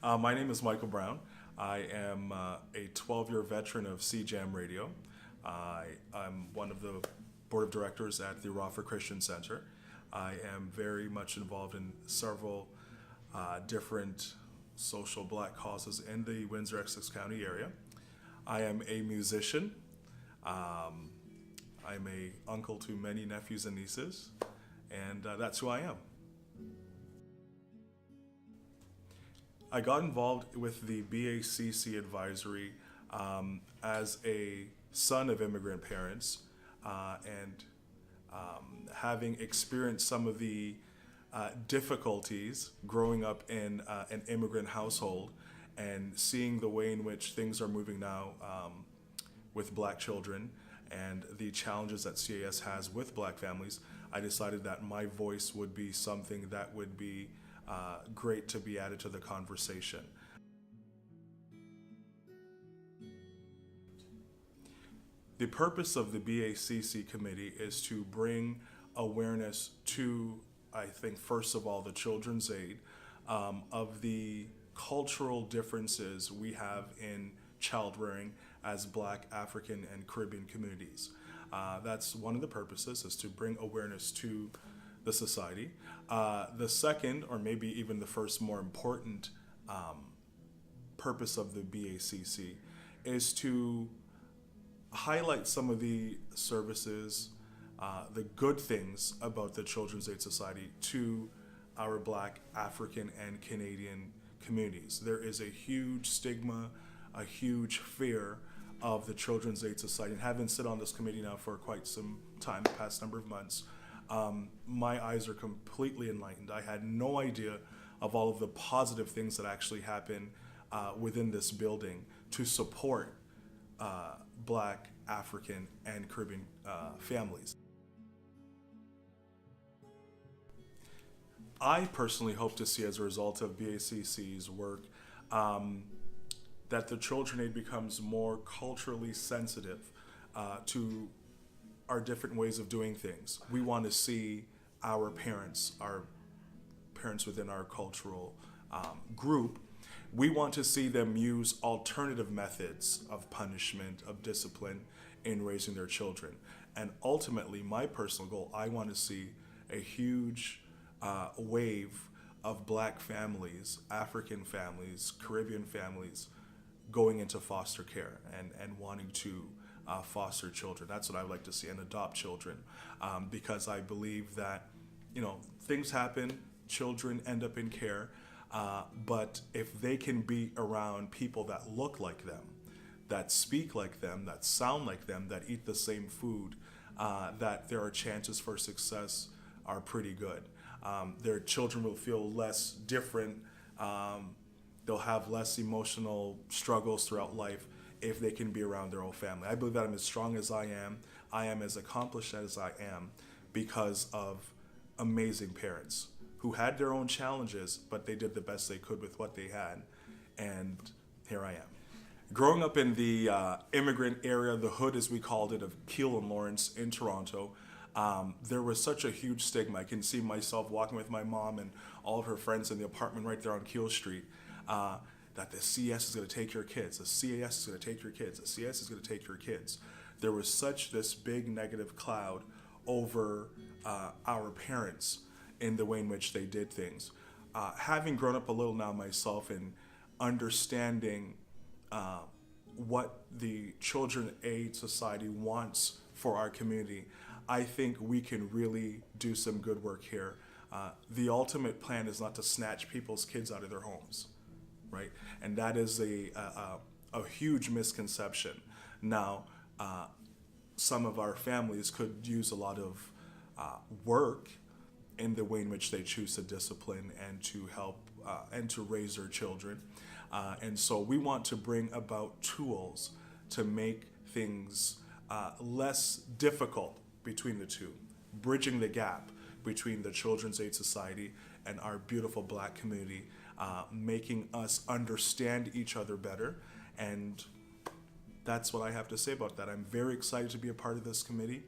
My name is Michael Brown. I am a 12-year veteran of CJAM Radio. I'm one of the board of directors at the Raw for Christian Center. I am very much involved in several different social black causes in the Windsor-Essex County area. I am a musician. I'm a uncle to many nephews and nieces, and that's who I am. I got involved with the BACC advisory as a son of immigrant parents and having experienced some of the difficulties growing up in an immigrant household and seeing the way in which things are moving now with black children and the challenges that CAS has with black families, I decided that my voice would be something that would be great to be added to the conversation. The purpose of the BACC committee is to bring awareness to, I think, first of all, the Children's Aid of the cultural differences we have in child rearing as black, African, and Caribbean communities. That's one of the purposes, is to bring awareness to the society. The second, or maybe even the first more important purpose of the BACC is to highlight some of the services, the good things about the Children's Aid Society to our black, African, and Canadian communities. There is a huge stigma, a huge fear of the Children's Aid Society. And having sit on this committee now for quite some time, the past number of months, my eyes are completely enlightened. I had no idea of all of the positive things that actually happen within this building to support black, African, and Caribbean families. I personally hope to see, as a result of BACC's work, that the Children's Aid becomes more culturally sensitive to our different ways of doing things. We want to see our parents within our cultural group, we want to see them use alternative methods of punishment, of discipline in raising their children. And ultimately, my personal goal, I want to see a huge wave of black families, African families, Caribbean families going into foster care and wanting to foster children. That's what I would like to see, and adopt children, because I believe that, things happen, children end up in care, but if they can be around people that look like them, that speak like them, that sound like them, that eat the same food, that their chances for success are pretty good. Their children will feel less different. They'll have less emotional struggles throughout life if they can be around their own family. I believe that I'm as strong as I am as accomplished as I am because of amazing parents who had their own challenges, but they did the best they could with what they had, and here I am. Growing up in the immigrant area, the hood as we called it, of Keele and Lawrence in Toronto, there was such a huge stigma. I can see myself walking with my mom and all of her friends in the apartment right there on Keele Street, that the CS is going to take your kids, the CAS is going to take your kids, the CS is going to take your kids. There was such this big negative cloud over our parents in the way in which they did things. Having grown up a little now myself and understanding what the Children's Aid Society wants for our community, I think we can really do some good work here. The ultimate plan is not to snatch people's kids out of their homes, right? And that is a huge misconception. Now, some of our families could use a lot of work in the way in which they choose to discipline and to help and to raise their children. And so we want to bring about tools to make things less difficult between the two, bridging the gap between the Children's Aid Society and our beautiful black community, making us understand each other better. And that's what I have to say about that. I'm very excited to be a part of this committee.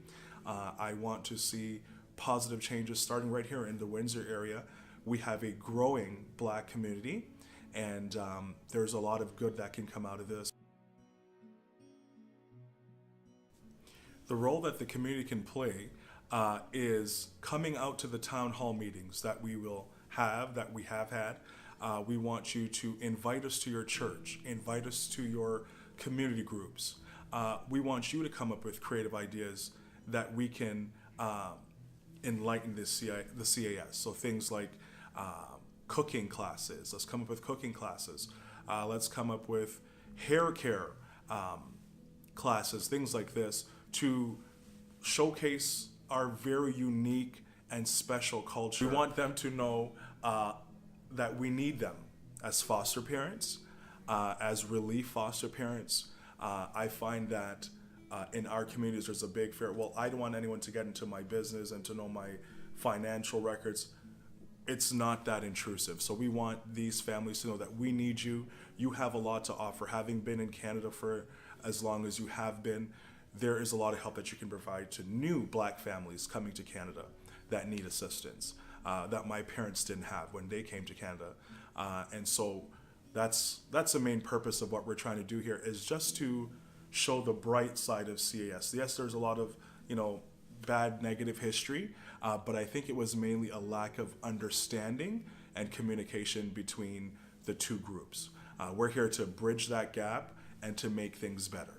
I want to see positive changes starting right here in the Windsor area. We have a growing black community, and there's a lot of good that can come out of this. The role that the community can play is coming out to the town hall meetings that we have had. We want you to invite us to your church, invite us to your community groups. We want you to come up with creative ideas that we can enlighten the CAS. So things like cooking classes. Let's come up with cooking classes. Let's come up with hair care classes, things like this, to showcase our very unique and special culture. We want them to know that we need them as foster parents, as relief foster parents. I find that in our communities there's a big fear, well, I don't want anyone to get into my business and to know my financial records. It's not that intrusive. So we want these families to know that we need you. You have a lot to offer. Having been in Canada for as long as you have been, there is a lot of help that you can provide to new Black families coming to Canada that need assistance, that my parents didn't have when they came to Canada. And so that's the main purpose of what we're trying to do here, is just to show the bright side of CAS. Yes, there's a lot of, bad negative history, but I think it was mainly a lack of understanding and communication between the two groups. We're here to bridge that gap and to make things better.